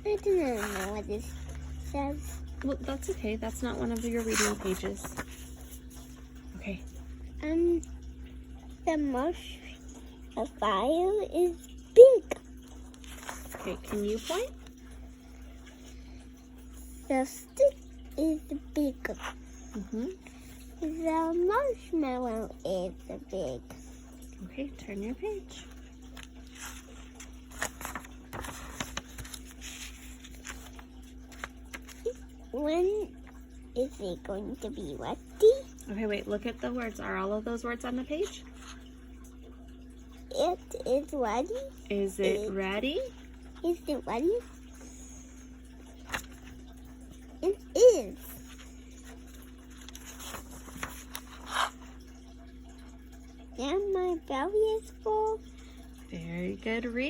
I do not know what this says. Well, that's okay. That's not one of your reading pages. Okay. The marshmallow is big. Okay, can you point? The stick is big. Mm-hmm. The marshmallow is big. Okay, turn your page. When is it going to be ready? Okay, wait, look at the words. Are all of those words on the page? It is ready. Is it ready? Is it ready? It is. And my belly is full. Very good reading.